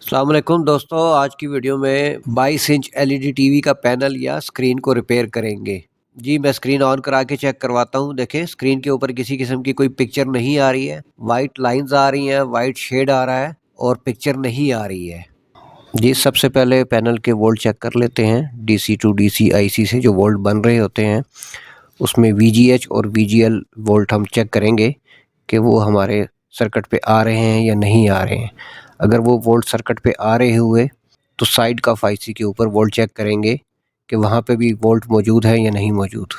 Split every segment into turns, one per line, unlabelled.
अस्सलाम वालेकुम दोस्तों, आज की वीडियो में 22 इंच एलईडी टीवी का पैनल या स्क्रीन को रिपेयर करेंगे। जी, मैं स्क्रीन ऑन करा के चेक करवाता हूँ। देखें, स्क्रीन के ऊपर किसी किस्म की कोई पिक्चर नहीं आ रही है। वाइट लाइंस आ रही हैं, वाइट शेड आ रहा है और पिक्चर नहीं आ रही है। जी, सबसे पहले पैनल के वोल्ट चेक कर लेते हैं। डीसी टू डीसी आईसी से जो वोल्ट बन रहे होते हैं, उसमें वीजीएच और वीजीएल वोल्ट हम चेक करेंगे कि वो हमारे सर्किट पे आ रहे हैं या नहीं आ रहे हैं। अगर वो वोल्ट सर्किट पे आ रहे हुए तो साइड का आईसी के ऊपर वोल्ट चेक करेंगे कि वहाँ पे भी वोल्ट मौजूद है या नहीं मौजूद।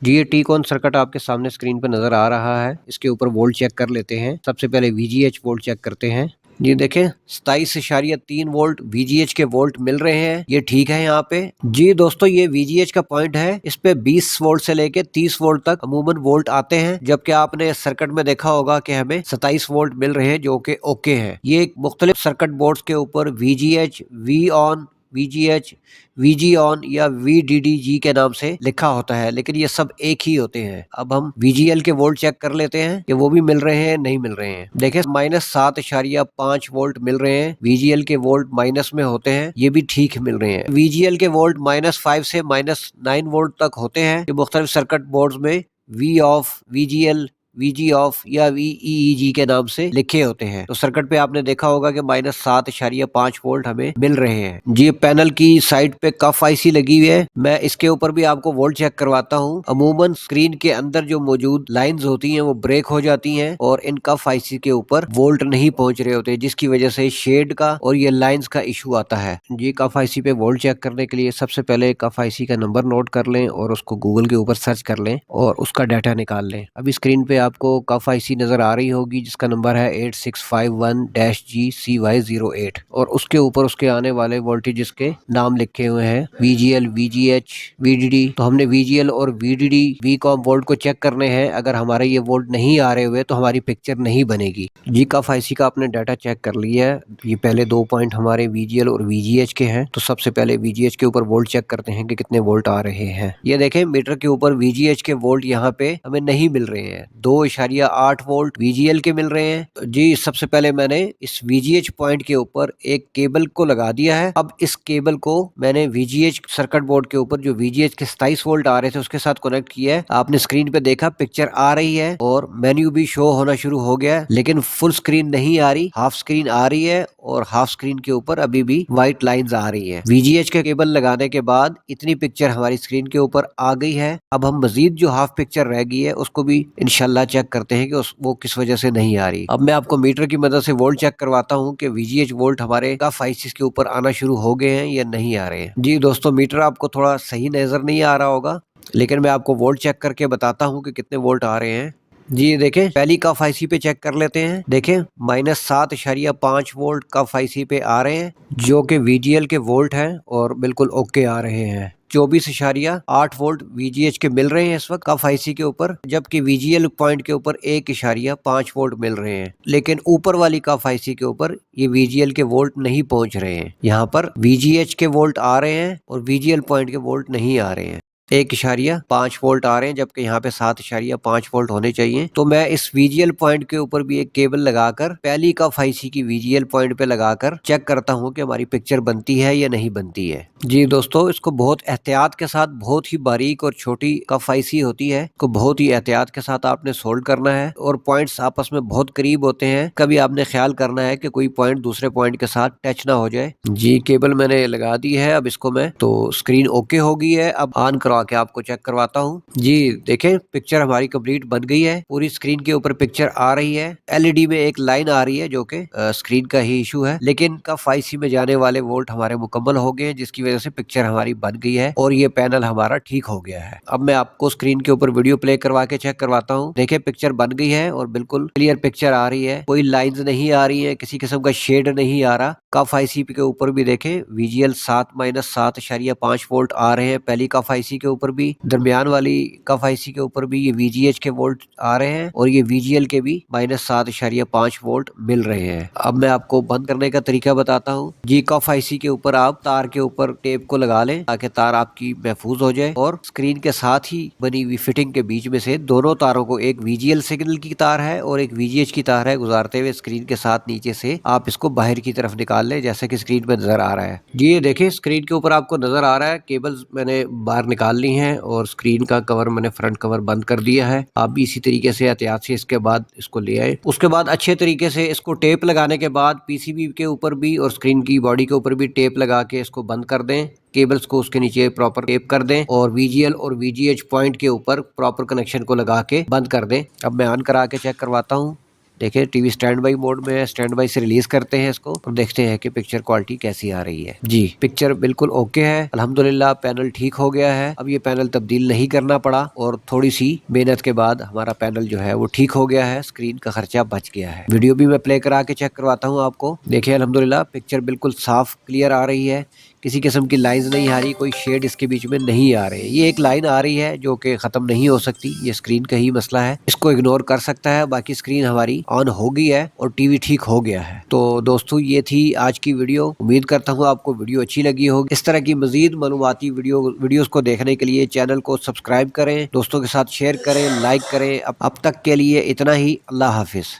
जी, ये टी कॉन सर्किट आपके सामने स्क्रीन पर नज़र आ रहा है। इसके ऊपर वोल्ट चेक कर लेते हैं। सबसे पहले वीजीएच वोल्ट चेक करते हैं। जी देखें, 27.3 वोल्ट वीजीएच के वोल्ट मिल रहे हैं। ये ठीक है यहाँ पे। जी दोस्तों, ये वीजीएच का पॉइंट है। इस पे 20 वोल्ट से लेके 30 वोल्ट तक अमूमन वोल्ट आते हैं, जबकि आपने सर्किट में देखा होगा कि हमें 27 वोल्ट मिल रहे हैं, जो कि ओके है। ये मुख्तलिफ सर्किट बोर्ड्स के ऊपर VGH, V on, VGH, VG on या वीडीडीजी के नाम से लिखा होता है, लेकिन ये सब एक ही होते हैं। अब हम वीजीएल के वोल्ट चेक कर लेते हैं कि वो भी मिल रहे हैं नहीं मिल रहे हैं। देखें, -7.5 वोल्ट मिल रहे हैं। वीजीएल के वोल्ट माइनस में होते हैं, ये भी ठीक मिल रहे हैं। वीजीएल के वोल्ट -5 से -9 वोल्ट तक होते हैं। ये मुख्तलिफ सर्किट बोर्ड्स में V off, VGL, VG off या वीईजी के नाम से लिखे होते हैं। तो सर्किट पे आपने देखा होगा कि -7.5 वोल्ट हमें मिल रहे हैं। जी, पैनल की साइड पे कफ आईसी लगी हुई है। मैं इसके ऊपर भी आपको वोल्ट चेक करवाता हूँ। अमूमन स्क्रीन के अंदर जो मौजूद लाइंस होती हैं वो ब्रेक हो जाती हैं और इन कफ आईसी के ऊपर वोल्ट नहीं पहुंच रहे होते, जिसकी वजह से शेड का और ये लाइंस का इशू आता है। जी, कफ आईसी पे वोल्ट चेक करने के लिए सबसे पहले कफ आईसी का नंबर नोट कर लें और उसको गूगल के ऊपर सर्च कर लें और उसका डाटा निकाल लें। अभी स्क्रीन पे आपको कफ आईसी नजर आ रही होगी, जिसका नंबर है 8651-GCY08 और उसके ऊपर उसके आने वाले वोल्टेजेस के नाम लिखे हुए हैं, वीजीएल, वीजीएच, वीडीडी। तो हमने वीजीएल और वीडीडी वीकॉम वोल्ट को चेक करने हैं। अगर हमारे ये वोल्ट नहीं आ रहे हुए तो हमारी पिक्चर नहीं बनेगी। जी, कफ आईसी का आपने डाटा चेक कर लिया है। ये पहले 2 पॉइंट हमारे वीजीएल और वीजीएच के हैं। तो सबसे पहले वीजीएच के ऊपर वोल्ट चेक करते हैं कि कितने वोल्ट आ रहे हैं। ये देखें, मीटर के ऊपर वीजीएच के वोल्ट यहाँ पे हमें नहीं मिल रहे हैं। 2.8 वोल्ट वीजीएल के मिल रहे हैं। जी, सबसे पहले मैंने इस वीजीएच पॉइंट के ऊपर एक केबल को लगा दिया है। अब इस केबल को मैंने वीजीएच सर्किट बोर्ड के ऊपर जो वीजीएच के 27 वोल्ट आ रहे थे उसके साथ कनेक्ट किया है। आपने स्क्रीन पे देखा पिक्चर आ रही है और मेन्यू भी शो होना शुरू हो गया है, लेकिन फुल स्क्रीन नहीं आ रही, हाफ स्क्रीन आ रही है और हाफ स्क्रीन के ऊपर अभी भी व्हाइट लाइंस आ रही है। वीजीएच के केबल लगाने के बाद इतनी पिक्चर हमारी स्क्रीन के ऊपर आ गई है। अब हम मजीद जो हाफ पिक्चर रह गई है उसको भी इंशाल्लाह चेक करते हैं कि वो किस वजह से नहीं आ रही। अब मैं आपको मीटर की मदद से वोल्ट चेक करवाता हूँ कि वीजीएच वोल्ट हमारे कफ आईसी के ऊपर आना शुरू हो गए हैं या नहीं आ रहे हैं। जी दोस्तों, मीटर आपको थोड़ा सही नजर नहीं आ रहा होगा, लेकिन मैं आपको वोल्ट चेक करके बताता हूँ कि कितने वोल्ट आ रहे हैं। जी देखें, पहली कफ आईसी पे चेक कर लेते हैं। देखें, -7.5 वोल्ट कफ आईसी पे आ रहे हैं, जो कि वीजीएल के वोल्ट हैं और बिल्कुल ओके आ रहे हैं। 24.8 वोल्ट वीजीएच के मिल रहे हैं इस वक्त कफ आईसी के ऊपर, जबकि वीजीएल पॉइंट के ऊपर 1.5 वोल्ट मिल रहे हैं। लेकिन ऊपर वाली कफ आईसी के ऊपर ये वीजीएल के वोल्ट नहीं पहुंच रहे हैं। यहाँ पर वीजीएच के वोल्ट आ रहे हैं और वीजीएल पॉइंट के वोल्ट नहीं आ रहे हैं। 1.5 वोल्ट आ रहे हैं, जबकि यहाँ पे 7.5 वोल्ट होने चाहिए। तो मैं इस वीजीएल पॉइंट के ऊपर भी एक केबल लगाकर पहली कफ आईसी की वीजीएल पॉइंट पे लगाकर चेक करता हूँ कि हमारी पिक्चर बनती है या नहीं बनती है। जी दोस्तों, इसको बहुत एहतियात के साथ, बहुत ही बारीक और छोटी कफ आईसी होती है, इसको बहुत ही एहतियात के साथ आपने सोल्ड करना है और पॉइंट्स आपस में बहुत करीब होते हैं। कभी आपने ख्याल करना है कि कोई पॉइंट दूसरे पॉइंट के साथ टच ना हो जाए। जी, केबल मैंने लगा दी है। अब इसको मैं तो स्क्रीन ओके हो गई है। अब ऑन करवा के आपको चेक करवाता हूँ। जी देखें, पिक्चर हमारी कंप्लीट बन गई है। पूरी स्क्रीन के ऊपर पिक्चर आ रही है। एलईडी में एक लाइन आ रही है जो कि स्क्रीन का ही इशू है, लेकिन कफ आईसी में जाने वाले वोल्ट हमारे मुकम्मल हो गए हैं, जिसकी वजह से पिक्चर हमारी बन गई है और ये पैनल हमारा ठीक हो गया है। अब मैं आपको स्क्रीन के ऊपर वीडियो प्ले करवा के चेक करवाता हूँ। देखिए, पिक्चर बन गई है और बिल्कुल क्लियर पिक्चर आ रही है। कोई लाइंस नहीं आ रही है, किसी किस्म का शेड नहीं आ रहा। कफ आईसी के ऊपर भी देखें, वीजीएल 7 -7.5 वोल्ट आ रहे हैं पहली कफ आईसी के ऊपर भी, दरमियान वाली कफ आईसी के ऊपर भी ये VGH के वोल्ट आ रहे हैं और ये VGL के भी -7.5 वोल्ट मिल रहे हैं। अब मैं आपको बंद करने का तरीका बताता हूँ जी। कफ आईसी के ऊपर आप तार के ऊपर टेप को लगा लें ताकि तार आपकी महफूज हो जाए और स्क्रीन के साथ ही बनी हुई फिटिंग के बीच में से दोनों तारों को, एक VGL सिग्नल की तार है और एक VGH की तार है, गुजारते हुए स्क्रीन के साथ नीचे से आप इसको बाहर की तरफ निकाल लें जैसे कि स्क्रीन पे नजर आ रहा है जी। ये देखिए स्क्रीन के ऊपर आपको नजर आ रहा है केबल्स मैंने बाहर निकाल ली हैं और स्क्रीन का कवर मैंने फ्रंट कवर बंद कर दिया है। आप भी इसी तरीके से एहतियात से इसके बाद इसको ले आए। उसके बाद अच्छे तरीके से इसको टेप लगाने के बाद PCB के ऊपर भी और स्क्रीन की बॉडी के ऊपर भी टेप लगा के इसको बंद कर दें। केबल्स को उसके नीचे प्रॉपर टेप कर दें और VGL और VGH पॉइंट के ऊपर प्रॉपर कनेक्शन को लगा के बंद कर दें। अब मैं ऑन करा के चेक करवाता हूँ। देखिए टीवी स्टैंड बाई मोड में है, स्टैंड बाई से रिलीज करते हैं इसको और देखते हैं कि पिक्चर क्वालिटी कैसी आ रही है जी। पिक्चर बिल्कुल ओके है अल्हम्दुलिल्लाह। पैनल ठीक हो गया है। अब ये पैनल तब्दील नहीं करना पड़ा और थोड़ी सी मेहनत के बाद हमारा पैनल जो है वो ठीक हो गया है। स्क्रीन का खर्चा बच गया है। वीडियो भी मैं प्ले करा के चेक करवाता हूँ आपको। देखिए अल्हम्दुलिल्लाह पिक्चर बिल्कुल साफ क्लियर आ रही है। किसी किस्म की लाइंस नहीं आ रही, कोई शेड इसके बीच में नहीं आ रहे। ये एक लाइन आ रही है जो कि खत्म नहीं हो सकती, ये स्क्रीन का ही मसला है, इसको इग्नोर कर सकता है। बाकी स्क्रीन हमारी ऑन हो गई है और टीवी ठीक हो गया है। तो दोस्तों ये थी आज की वीडियो। उम्मीद करता हूँ आपको वीडियो अच्छी लगी होगी। इस तरह की मजीद मालूमाती वीडियोस को देखने के लिए चैनल को सब्सक्राइब करें, दोस्तों के साथ शेयर करें, लाइक करें। अब तक के लिए इतना ही। अल्लाह हाफिज।